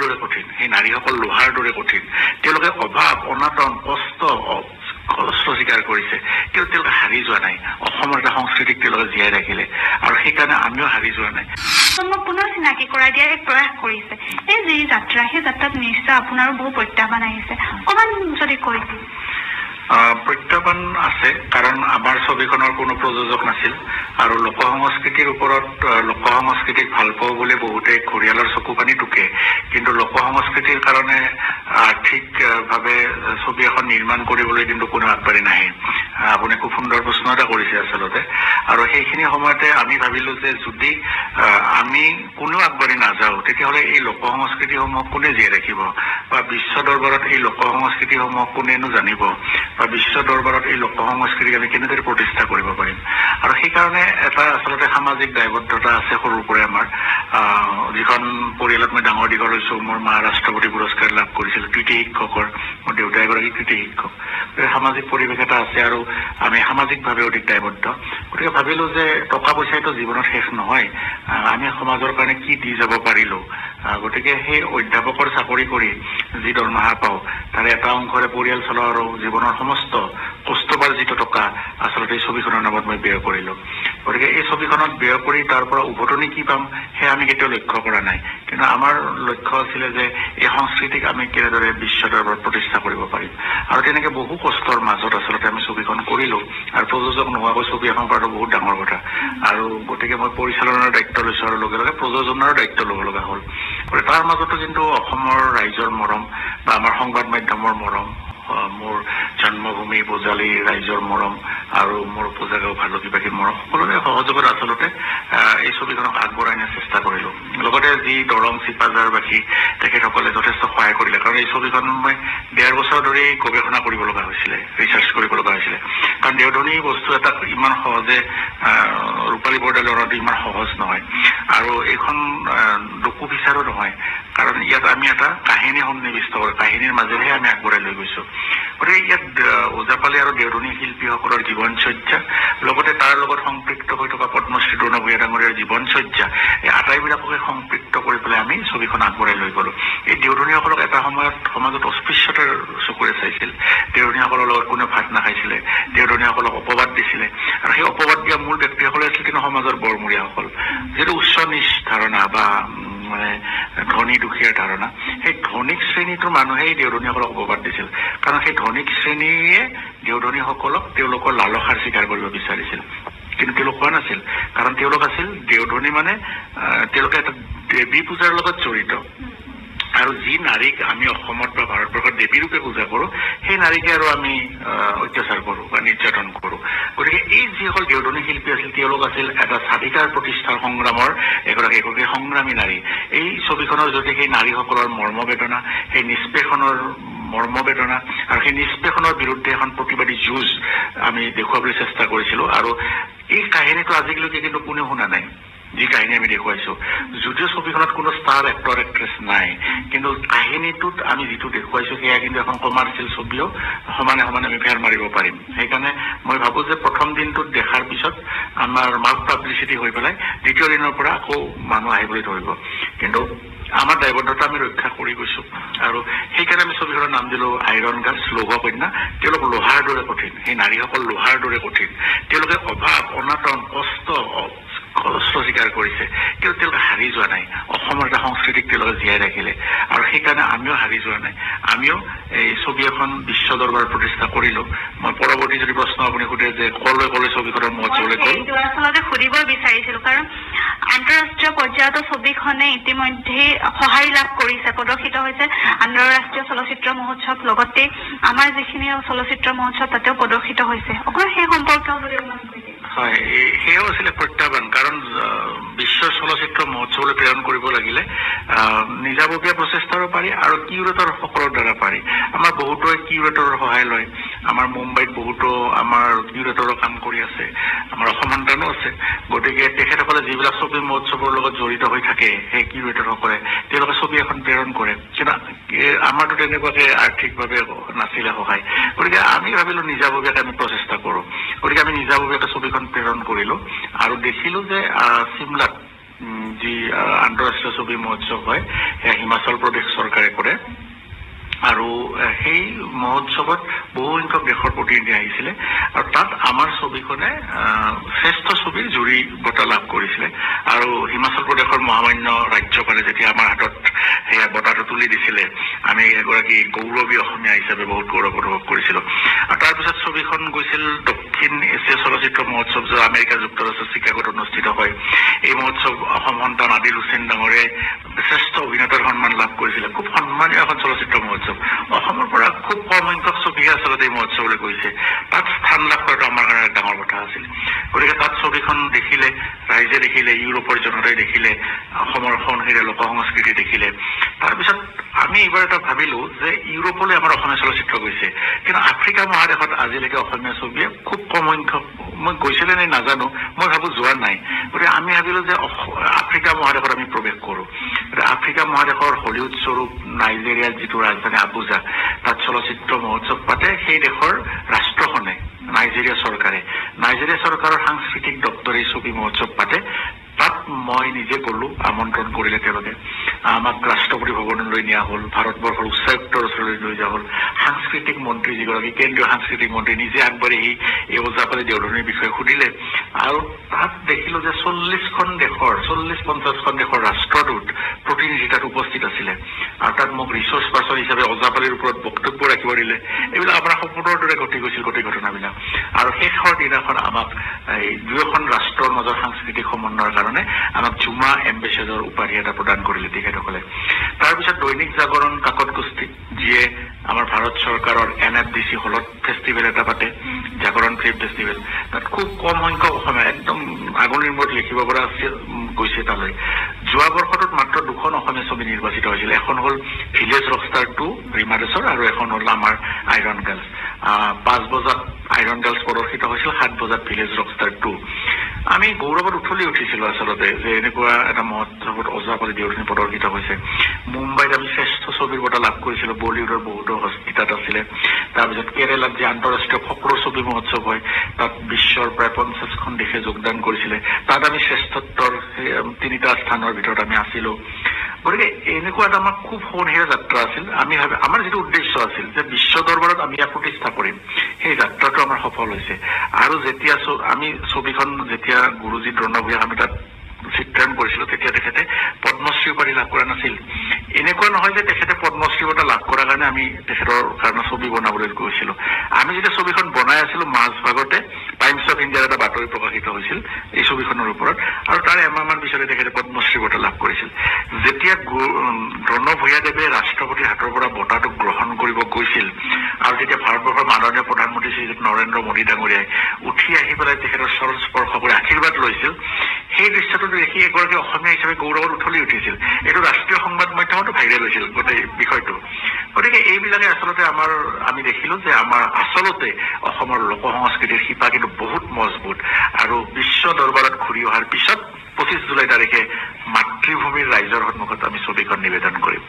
দৰে কঠিন, সেই নাৰীসকল লোহাৰ দৰে কঠিন। তেওঁলোকে অভাৱ, অনাটন, কষ্ট স্বীকাৰ কৰিছে, কিন্তু তেওঁলোকে হাৰি যোৱা নাই। অসমৰ এটা সংস্কৃতিক তেওঁলোকে জীয়াই ৰাখিলে, আৰু সেইকাৰণে আমিও হাৰি যোৱা নাই। পুনৰ চিনাকি কৰাই দিয়াৰ এক প্ৰয়াস কৰিছে। এই যি যাত্ৰা, সেই যাত্ৰাত নিশ্চয় আপোনাৰো বহু প্ৰত্যাহ্বান আহিছে, অকণমান যদি কৈ দিয়ে। প্ৰত্যাহ্বান আছে, কাৰণ আমাৰ ছবিখনৰ কোনো প্ৰযোজক নাছিল, আৰু লোক সংস্কৃতিৰ ওপৰত লোক সংস্কৃতিক ভাল পাওঁ বুলি বহুতে ঘৰিয়ালৰ চকু পানী টুকে, কিন্তু লোক সংস্কৃতিৰ কাৰণে আৰ্থিকভাৱে ছবি এখন নিৰ্মাণ কৰিবলৈ কিন্তু কোনো আগবাঢ়ি নাহে। আপুনি খুব সুন্দৰ প্ৰশ্ন এটা কৰিছে আচলতে, আৰু সেইখিনি সময়তে আমি ভাবিলো যে যদি আমি কোনো আগবাঢ়ি নাযাওঁ, তেতিয়াহ'লে এই লোক সংস্কৃতিসমূহ কোনে জীয়াই ৰাখিব, বা বিশ্ব দৰবাৰত এই লোক সংস্কৃতিসমূহ কোনেনো জানিব, বা বিশ্ব দৰবাৰত এই লোক সংস্কৃতিক আমি কেনেদৰে প্ৰতিষ্ঠা কৰিব পাৰিম। আৰু সেইকাৰণে এটা আচলতে সামাজিক দায়বদ্ধতা আছে সৰুৰ পৰাই আমাৰ, যিখন পৰিয়ালত মই ডাঙৰ দীঘল হৈছোঁ। মোৰ মা ৰাষ্ট্ৰপতি পুৰস্কাৰ লাভ কৰিছিল, কৃতি শিক্ষকৰ, মোৰ দেউতা এগৰাকী কৃতি শিক্ষক। সামাজিক পৰিৱেশ এটা আছে, আৰু আমি সামাজিকভাৱে অধিক দায়বদ্ধ। গতিকে ভাবিলোঁ যে টকা পইচাইতো জীৱনত শেষ নহয়, আমি সমাজৰ কাৰণে কি দি যাব পাৰিলোঁ। গতিকে সেই অধ্যাপকৰ চাকৰি কৰি যি দৰমহা পাওঁ, তাৰে এটা অংশৰে পৰিয়াল চলাওঁ, আৰু জীৱনৰ সমস্ত কষ্টপাৰ্জিত টকা আচলতে এই ছবিখনৰ নামত মই ব্যয় কৰিলোঁ। গতিকে এই ছবিখনত ব্যয় কৰি তাৰ পৰা উভতনি কি পাম, সেয়া আমি কেতিয়াও লক্ষ্য কৰা নাই, কিন্তু আমাৰ লক্ষ্য আছিলে যে এই সংস্কৃতিক আমি কেনেদৰে বিশ্ব দৰবাৰত প্ৰতিষ্ঠা কৰিব পাৰিম। আৰু তেনেকে বহু কষ্টৰ মাজত আচলতে আমি ছবিখন কৰিলোঁ, আৰু প্ৰযোজক নোহোৱাকৈ ছবি এখন কৰাটো বহুত ডাঙৰ কথা। আৰু গতিকে মই পৰিচালনাৰ দায়িত্ব লৈছোঁ, আৰু লগে লগে প্ৰযোজনাৰ দায়িত্ব ল'ব লগা হ'ল। তাৰ মাজতো কিন্তু অসমৰ ৰাইজৰ মৰম, বা আমাৰ সংবাদ মাধ্যমৰ মৰম, মোৰ জন্মভূমি বজালী ৰাইজৰ মৰম, আৰু মোৰ উপজাগাঁও ভালুকিবাসীৰ মৰম, সকলোৰে সহযোগত আচলতে এই ছবিখনক আগবঢ়াই নিয়াৰ চেষ্টা কৰিলোঁ। লগতে যি দৰং চিপাঝাৰবাসী তেখেতসকলে যথেষ্ট সহায় কৰিলে, কাৰণ এই ছবিখন মই 1.5 বছৰ ধৰি গৱেষণা কৰিব লগা হৈছিলে, ৰিচাৰ্চ কৰিব লগা হৈছিলে। কাৰণ দেওধনী বস্তু এটা ইমান সহজে ৰূপালী বৰদলৈ অনাটো ইমান সহজ নহয়, আৰু এইখন ডকু ফিচাৰো নহয়, কাৰণ ইয়াত আমি এটা কাহিনী সন্নিৱিষ্ট কৰোঁ, কাহিনীৰ মাজেৰেহে আমি আগবঢ়াই লৈ গৈছোঁ। গতিকে ইয়াত ওজাপালি আৰু দেওধনী শিল্পীসকলৰ জীৱনচৰ্যা, লগতে তাৰ লগত সম্পৃক্ত হৈ থকা পদ্মশ্ৰী দ্ৰোণ ভূঞা ডাঙৰীয়াৰ জীৱনচৰ্যা, এই আটাইবিলাককে সম্পৃক্ত কৰি পেলাই আমি ছবিখন আগবঢ়াই লৈ গ'লোঁ। এই দেওধনীসকলক এটা সময়ত সমাজত অস্পৃশ্যতাৰ চকুৰে চাইছিল, দেওধনীসকলৰ লগত কোনেও ভাত নাখাইছিলে, দেওধনীসকলক অপবাদ দিছিলে, আৰু সেই অপবাদ দিয়া মূল ব্যক্তিসকলে আছিল কিন্তু সমাজৰ বৰমূৰীয়াসকল। যিটো উচ্চ নিচ ধাৰণা বা মানে ধনী দুখীয়াৰ ধাৰণা, সেই ধনিক শ্ৰেণীটোৰ মানুহেই দেওধনীসকলক অপবাদ দিছিল, কাৰণ সেই ধনিক শ্ৰেণীয়ে দেওধনীসকলক তেওঁলোকৰ লালসাৰ স্বীকাৰ কৰিব বিচাৰিছিল, কিন্তু তেওঁলোক হোৱা নাছিল, কাৰণ তেওঁলোক আছিল দেওধনী মানে তেওঁলোকে এটা দেৱী পূজাৰ লগত জড়িত। আৰু যি নাৰীক আমি অসমত বা ভাৰতবৰ্ষত দেৱী ৰূপে পূজা কৰোঁ, সেই নাৰীকে আৰু আমি অত্যাচাৰ কৰোঁ বা নিৰ্যাতন কৰোঁ। গতিকে এই যিসকল দেওধনী শিল্পী আছিল, তেওঁলোক আছিল এটা স্বাধিকাৰ প্ৰতিষ্ঠাৰ সংগ্ৰামৰ এগৰাকী সংগ্ৰামী নাৰী। এই ছবিখনৰ যদি সেই নাৰীসকলৰ মৰ্মবেদনা, সেই নিষ্পেষণৰ মৰ্মবেদনা, আৰু সেই নিষ্পেষণৰ বিৰুদ্ধে এখন প্ৰতিবাদী যুঁজ আমি দেখুৱাবলৈ চেষ্টা কৰিছিলোঁ। আৰু এই কাহিনীটো আজিলৈকে কিন্তু কোনেও শুনা নাই, যি কাহিনী আমি দেখুৱাইছোঁ। যদিও ছবিখনত কোনো ষ্টাৰ এক্টৰ এক্ট্ৰেছ নাই, কিন্তু কাহিনীটোত আমি যিটো দেখুৱাইছোঁ সেয়া কিন্তু এখন কমাৰ্চিয়েল ছবিও সমানে সমানে আমি ফেৰ মাৰিব পাৰিম। সেইকাৰণে মই ভাবোঁ যে প্ৰথম দিনটোত দেখাৰ পিছত আমাৰ মাৰ্ক পাব্লিচিটি হৈ পেলাই দ্বিতীয় দিনৰ পৰা আকৌ মানুহ আহিবলৈ ধৰিব, কিন্তু আমাৰ দায়বদ্ধতা আমি ৰক্ষা কৰি গৈছোঁ। আৰু সেইকাৰণে আমি ছবিখনৰ নাম দিলোঁ আইৰণ গাৰ্লছ, লৌহ কন্যা। তেওঁলোক লোহাৰ দৰে কঠিন, সেই নাৰীসকল লোহাৰ দৰে কঠিন। তেওঁলোকে অভাৱ, অনাটন, কষ্ট স্বীকাৰ কৰিছে, কিন্তু তেওঁলোকে হাৰি যোৱা নাই। অসমৰ এটা সংস্কৃতিক তেওঁলোকে জীয়াই ৰাখিলে, আৰু সেইকাৰণে আমিও হাৰি যোৱা নাই। আমিও এই ছবি এখন বিশ্ব দৰবাৰত প্ৰতিষ্ঠা কৰিলোঁ। মই পৰৱৰ্তী যদি প্ৰশ্ন আপুনি সোধে যে কলৈ কলৈ ছবিখনৰ মহোৎসৱলৈ গ'ল, আচলতে সুধিব বিচাৰিছিলোঁ, কাৰণ আন্তঃৰাষ্ট্ৰীয় পৰ্যায়তো ছবিখনে ইতিমধ্যে সঁহাৰি লাভ কৰিছে, প্ৰদৰ্শিত হৈছে আন্তঃৰাষ্ট্ৰীয় চলচ্চিত্ৰ মহোৎসৱ, লগতে আমাৰ যিখিনি চলচ্চিত্ৰ মহোৎসৱ তাতেও প্ৰদৰ্শিত হৈছে। অকল সেই সম্পৰ্কেও যদি হয়, সেয়াও আছিলে প্ৰত্যাহ্বান, কাৰণ বিশ্ব চলচ্চিত্ৰ মহোৎসৱলৈ প্ৰেৰণ কৰিব লাগিলে নিজাববীয়া প্ৰচেষ্টাৰো পাৰি, আৰু কিউৰেটৰ সকলৰ দ্বাৰা পাৰি। আমাৰ বহুতোৱে কিউৰেটৰৰ সহায় লয়। আমাৰ মুম্বাইত বহুতো আমাৰ কিউৰেটৰৰ কাম কৰি আছে, আমাৰ অসম সন্তানো আছে। গতিকে তেখেতসকলে যিবিলাক ছবি মহোৎসৱৰ লগত জড়িত হৈ থাকে, সেই কিউৰেটৰসকলে তেওঁলোকে ছবি এখন প্ৰেৰণ কৰে, কিন্তু আমাৰতো তেনেকুৱাকে আৰ্থিকভাৱে নাছিলে সহায়। গতিকে আমি ভাবিলোঁ নিজাববীয়াকৈ আমি প্ৰচেষ্টা কৰোঁ। গতিকে আমি নিজাববীয়াকৈ ছবিখন প্ৰেৰণ কৰিলোঁ, আৰু দেখিলোঁ যে চিমলাত যি আন্তঃৰাষ্ট্ৰীয় ছবি মহোৎসৱ হয় সেয়া হিমাচল প্ৰদেশ চৰকাৰে কৰে আৰু সেই মহোৎসৱত বহু সংখ্যক দেশৰ প্ৰতিনিধি আহিছিলে আৰু তাত আমাৰ ছবিখনে শ্ৰেষ্ঠ ছবিৰ জুৰি বঁটা লাভ কৰিছিলে আৰু হিমাচল প্ৰদেশৰ মহামান্য ৰাজ্যপালে যেতিয়া আমাৰ হাতত সেয়া বঁটাটো তুলি দিছিলে আমি এগৰাকী গৌৰৱী অসমীয়া হিচাপে বহুত গৌৰৱ অনুভৱ কৰিছিলোঁ আৰু তাৰপিছত ছবিখন গৈছিল দক্ষিণ এছিয়া চলচ্চিত্ৰ মহোৎসৱ য'ত আমেৰিকা যুক্তৰাষ্ট্ৰৰ চিকাগোত অনুষ্ঠিত হয় এই মহোৎসৱ অসম সন্তান আদিল হুছেইন ডাঙৰে শ্ৰেষ্ঠ অভিনেতাৰ সন্মান লাভ কৰিছিলে খুব সন্মানীয় এখন চলচ্চিত্ৰ মহোৎসৱ অসমৰ পৰা খুব কম সংখ্যক ছবিহে আচলতে এই মহোৎসৱলৈ গৈছে তাত স্থান লাভ কৰাটো আমাৰ কাৰণে ডাঙৰ কথা আছিল গতিকে তাত ছবিখন দেখিলে ৰাইজে দেখিলে ইউৰোপৰ জনতাই দেখিলে অসমৰ সংস্কৃতি লোক সংস্কৃতি দেখিলে তাৰপিছত আমি এইবাৰ এটা ভাবিলো যে ইউৰোপলৈ আমাৰ অসমীয়া চলচ্চিত্ৰ গৈছে কিন্তু আফ্ৰিকা মহাদেশত আজিলৈকে অসমীয়া ছবিয়ে খুব কম সংখ্যক মই গৈছিলে নে নাজানো মই ভাবো যোৱা নাই গতিকে আমি ভাবিলো যে আফ্ৰিকা মহাদেশত আমি প্ৰৱেশ কৰো আফ্ৰিকা মহাদেশৰ হলিউড স্বৰূপ নাইজেৰিয়াৰ যিটো ৰাজধানী আবুজা তাত চলচ্চিত্ৰ মহোৎসৱ পাতে সেই দেশৰ ৰাষ্ট্ৰখনে নাইজেৰিয়া চৰকাৰৰ সাংস্কৃতিক দপ্তৰে ছবি মহোৎসৱ পাতে তাত মই নিজে গলো আমন্ত্ৰণ কৰিলে তেওঁলোকে আমাক ৰাষ্ট্ৰপতি ভৱনলৈ নিয়া হ'ল ভাৰতবৰ্ষৰ উচ্চায়ুক্তৰ ওচৰলৈ লৈ যোৱা হ'ল সাংস্কৃতিক মন্ত্ৰী যিগৰাকী কেন্দ্ৰীয় সাংস্কৃতিক মন্ত্ৰী নিজে আগবাঢ়ি এই ওজাপালি দেওধনীৰ বিষয়ে সুধিলে আৰু তাত দেখিলো যে 40-50খন দেশৰ ৰাষ্ট্ৰদূত প্ৰতিনিধি তাত উপস্থিত আছিলে আৰু তাত মোক ৰিচোৰ্চ পাৰ্চন হিচাপে ওজাপালিৰ ওপৰত বক্তব্য ৰাখিব দিলে এইবিলাক আপোনাৰ সপোনৰ দৰে ঘটি গৈছিল গোটেই ঘটনাবিলাক আৰু শেষৰ দিনাখন আমাক এই দুয়োখন ৰাষ্ট্ৰৰ মাজৰ সাংস্কৃতিক সমন্বয়ৰ কাৰণে আমাক জুমা এম্বেচেডৰ উপাধি এটা প্ৰদান কৰিলে তেখেতসকলে তাৰপিছত দৈনিক জাগৰণ কাকত গোষ্ঠী যিয়ে আমাৰ ভাৰত চৰকাৰৰ NFDC হলত ফেষ্টিভেল এটা পাতে জাগৰণ ফিল্ম ফেষ্টিভেল তাত খুব কম সংখ্যক অসমীয়া একদম আগনিৰ মূৰত লিখিব পৰা গৈছে তালৈ যোৱা বৰ্ষটোত মাত্ৰ 2খন অসমীয়া ছবি নিৰ্বাচিত হৈছিল এখন হ'ল ভিলেজ ৰকষ্টাৰ 2 ৰীমা দাসৰ আৰু এখন হ'ল আমাৰ আইৰণ গাৰ্লছ 5 বজাত আইৰণ গাৰ্লছ প্ৰদৰ্শিত হৈছিল 7 বজাত ভিলেজ ৰকষ্টাৰ 2 আমি গৌৰৱত উঠলি উঠিছিলো আচলতে যে এনেকুৱা এটা মহোৎসৱত ওজাপালি দেওধনী প্ৰদৰ্শিত হৈছে মুম্বাইত আমি শ্ৰেষ্ঠ ছবিৰ বঁটা লাভ কৰিছিলো বলিউডৰ বহুতো হস্পিতাত আছিলে তাৰপিছত কেৰেলাত যে আন্তঃৰাষ্ট্ৰীয় ফক্ৰ ছবি মহোৎসৱ হয় তাত বিশ্বৰ প্ৰায় 50খন দেশে যোগদান কৰিছিলে তাত আমি শ্ৰেষ্ঠত্বৰ 3টা স্থানৰ ভিতৰত আমি আছিলো গতিকে এনেকুৱা এটা আমাৰ খুব সোণালীয়া যাত্ৰা আছিল আমি আমাৰ যিটো উদ্দেশ্য আছিল যে বিশ্ব দৰবাৰত আমি ইয়াক প্ৰতিষ্ঠা কৰিম সেই যাত্ৰাটো আমাৰ সফল হৈছে আৰু যেতিয়া আমি ছবিখন যেতিয়া গুৰুজী দ্ৰোণভূঞাক আমি তাত চিত্ৰায়ন কৰিছিলো তেতিয়া তেখেতে পদ্মশ্ৰী উপাধি লাভ কৰা নাছিল এনেকুৱা নহয় যে তেখেতে পদ্মশ্ৰী বঁটা লাভ কৰাৰ কাৰণে আমি তেখেতৰ কাৰণে ছবি বনাবলৈ গৈছিলো আমি যেতিয়া ছবিখন বনাই আছিলো মাজভাগতে টাইমছ অফ ইণ্ডিয়াৰ এটা বাতৰি প্ৰকাশিত হৈছিল এই ছবিখনৰ ওপৰত আৰু তাৰ এমাহমান পিছতে তেখেতে পদ্মশ্ৰী বঁটা লাভ কৰিছিল যেতিয়া দ্ৰোণভূঞাদেৱে ৰাষ্ট্ৰপতিৰ হাতৰ পৰা বঁটাটো গ্ৰহণ কৰিব গৈছিল আৰু যেতিয়া ভাৰতবৰ্ষৰ মাননীয় প্ৰধানমন্ত্ৰী শ্ৰী নৰেন্দ্ৰ মোদী ডাঙৰীয়াই উঠি আহি পেলাই তেখেতৰ চৰণ স্পৰ্শ কৰি আশীৰ্বাদ লৈছিল সেই দৃশ্যটো দেখি এগৰাকী অসমীয়া হিচাপে গৌৰৱত উঠলি উঠিছিল এইটো ৰাষ্ট্ৰীয় সংবাদ মাধ্যমতো ভাইৰেল হৈছিল গোটেই বিষয়টো গতিকে এইবিলাকে আচলতে আমি দেখিলো যে আমাৰ আচলতে অসমৰ লোক সংস্কৃতিৰ শিপা কিন্তু বহুত মজবুত আৰু বিশ্ব দৰবাৰত ঘূৰি অহাৰ পিছত 25 জুলাই তাৰিখে মাতৃভূমিৰ ৰাইজৰ সন্মুখত আমি ছবিখন নিবেদন কৰিম